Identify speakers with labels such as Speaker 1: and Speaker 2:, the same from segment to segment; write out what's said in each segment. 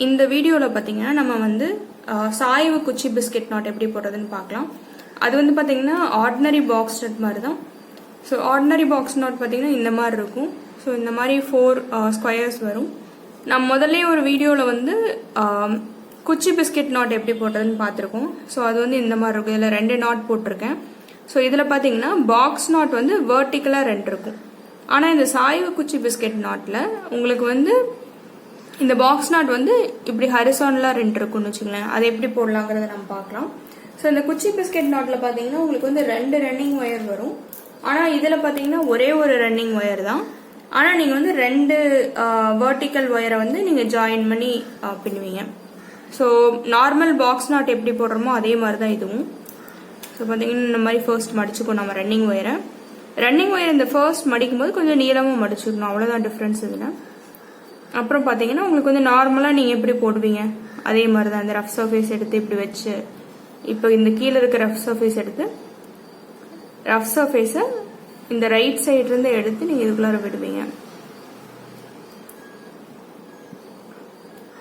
Speaker 1: இந்த வீடியோவில் பார்த்தீங்கன்னா நம்ம வந்து சாய்வு குச்சி பிஸ்கெட் நாட் எப்படி போடுறதுன்னு பார்க்கலாம். அது வந்து பார்த்தீங்கன்னா ஆர்டினரி பாக்ஸ் நட் மாதிரி தான். ஸோ ஆர்டினரி பாக்ஸ் நாட் பார்த்தீங்கன்னா இந்த மாதிரி இருக்கும். ஸோ இந்த மாதிரி 4 ஸ்கொயர்ஸ் வரும். நம்ம முதல்ல ஒரு வீடியோவில் வந்து குச்சி பிஸ்கெட் நாட் எப்படி போடுறதுன்னு பார்த்துருக்கோம். ஸோ அது வந்து இந்த மாதிரி இருக்கும். இதில் 2 நாட் போட்டிருக்கேன். ஸோ இதில் பார்த்தீங்கன்னா பாக்ஸ் நாட் வந்து வேர்ட்டிக்கலாக 2 இருக்கும். ஆனால் இந்த சாய்வு குச்சி பிஸ்கெட் நாட்டில் உங்களுக்கு வந்து இந்த பாக்ஸ் நாட் வந்து இப்படி ஹரிசானலாக 2 இருக்கும்னு வச்சுங்களேன். அதை எப்படி போடலாங்கிறத நம்ம பார்க்கலாம். ஸோ இந்த குச்சி பிஸ்கெட் நாட்டில் பார்த்தீங்கன்னா உங்களுக்கு வந்து 2 ரன்னிங் ஒயர் வரும். ஆனால் இதில் பார்த்தீங்கன்னா ஒரே ஒரு ரன்னிங் ஒயர் தான். ஆனால் நீங்கள் வந்து 2 வேர்ட்டிக்கல் ஒயரை வந்து நீங்கள் ஜாயின் பண்ணி பின்னுவீங்க. ஸோ நார்மல் பாக்ஸ் நாட் எப்படி போடுறோமோ அதே மாதிரி தான் இதுவும். ஸோ பார்த்தீங்கன்னா இந்த மாதிரி ஃபர்ஸ்ட் மடிச்சுக்கணும் நம்ம ரன்னிங் ஒயரை. ரன்னிங் ஒயர் இந்த ஃபர்ஸ்ட் மடிக்கும் போது கொஞ்சம் நீளமாக மடிச்சுக்கணும், அவ்வளோதான் டிஃப்ரென்ஸ் இதில். அப்புறம் பார்த்தீங்கன்னா உங்களுக்கு வந்து நார்மலாக நீங்கள் எப்படி போடுவீங்க அதே மாதிரி தான். இந்த ரஃப் சர்ஃபேஸ் எடுத்து இப்படி வச்சு இப்போ இந்த கீழே இருக்க ரஃப் சர்ஃபேஸ் எடுத்து ரஃப் சர்ஃபேஸை இந்த ரைட் சைட்லேருந்து எடுத்து நீங்கள் இதுக்குள்ளார விடுவீங்க.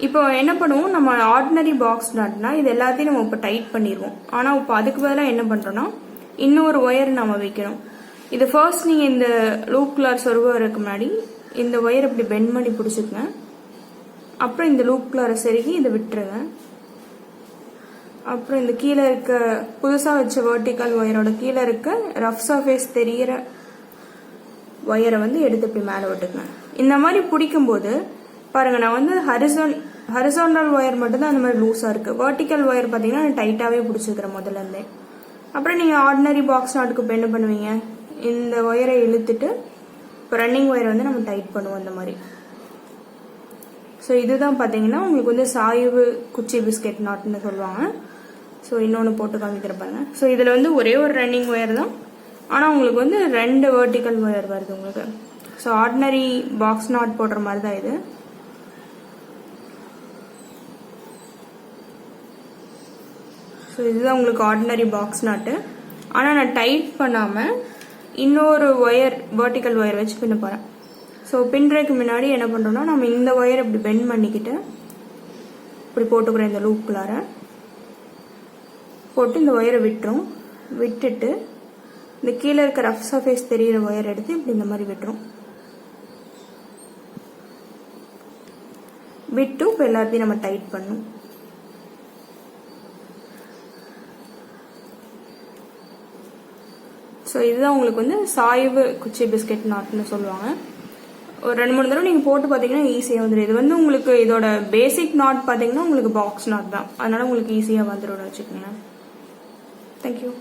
Speaker 1: இப்போ என்ன பண்ணுவோம், நம்ம ஆர்டினரி பாக்ஸ் நாட்னா இது எல்லாத்தையும் நம்ம இப்போ டைட் பண்ணிடுவோம். ஆனால் இப்போ அதுக்கு பதிலாக என்ன பண்ணுறோன்னா இன்னொரு ஒயர் நம்ம வைக்கணும். இது ஃபர்ஸ்ட் நீங்கள் இந்த லூப் குள்ளார் சொருவருக்கு முன்னாடி இந்த ஒயர் இப்படி பெண்ட் பண்ணி பிடிச்சிக்கங்க. அப்புறம் இந்த லூப் குள்ளார செருகி இதை விட்டுருங்க. அப்புறம் இந்த கீழே இருக்க புதுசாக வச்ச வெர்டிக்கல் ஒயரோட கீழே இருக்க ரஃப் சர்ஃபேஸ் தெரிகிற ஒயரை வந்து எடுத்து இப்படி மேலே விட்டுக்குங்க. இந்த மாதிரி பிடிக்கும்போது பாருங்கள், நான் வந்து ஹரிசாண்டல் ஒயர் மட்டும்தான் அந்த மாதிரி லூஸாக இருக்குது. வெர்டிக்கல் ஒயர் பார்த்தீங்கன்னா நான் டைட்டாகவே பிடிச்சிக்கிறேன் முதல்ல இருந்தே. அப்புறம் நீங்கள் ஆர்டினரி பாக்ஸ் நாட்டுக்கு இப்போ என்ன பண்ணுவீங்க, இந்த ஒயரை இழுத்துட்டு இப்போ ரன்னிங் ஒயரை வந்து நம்ம டைட் பண்ணுவோம் இந்த மாதிரி. ஸோ இதுதான் பார்த்தீங்கன்னா உங்களுக்கு வந்து சாய்வு குச்சி பிஸ்கெட் நாட்னு சொல்லுவாங்க. ஸோ இன்னொன்று போட்டு காமிக்கிற பாருங்க. ஸோ இதில் வந்து ஒரே ஒரு ரன்னிங் ஒயர் தான், ஆனால் உங்களுக்கு வந்து 2 வெர்டிக்கல் ஒயர் வருது உங்களுக்கு. ஸோ ஆர்டினரி பாக்ஸ் நாட் போடுற மாதிரி தான் இது. ஸோ இதுதான் உங்களுக்கு ஆர்டினரி பாக்ஸ் நாட்டு. ஆனால் நான் டைட் பண்ணாமல் இன்னொரு ஒயர் வெர்டிக்கல் ஒயர் வச்சு பின்ன போகிறேன். ஸோ பின்னுறதுக்கு முன்னாடி என்ன பண்ணுறோம்னா நம்ம இந்த ஒயர் இப்படி பெண்ட் பண்ணிக்கிட்டு இப்படி போட்டுக்கிறோம். இந்த லூப்புக்குள்ளார போட்டு இந்த ஒயரை விட்டுரும். விட்டுட்டு இந்த கீழே இருக்க ரஃப் சர்ஃபேஸ் தெரிகிற ஒயர் எடுத்து இப்படி இந்த மாதிரி விட்டுரும். விட்டு இப்போ எல்லாத்தையும் நம்ம டைட் பண்ணணும். ஸோ இதுதான் உங்களுக்கு வந்து சாய்வு குச்சி பிஸ்கெட் நாட்னு சொல்லுவாங்க. ஒரு 2-3 தடவை நீங்கள் போட்டு பார்த்தீங்கன்னா ஈஸியாக வந்துடும். இது வந்து உங்களுக்கு இதோட பேசிக் நாட் பார்த்தீங்கன்னா உங்களுக்கு பாக்ஸ் நாட் தான், அதனால உங்களுக்கு ஈஸியாக வந்துடும் வச்சுக்கோங்க. தேங்க்யூ.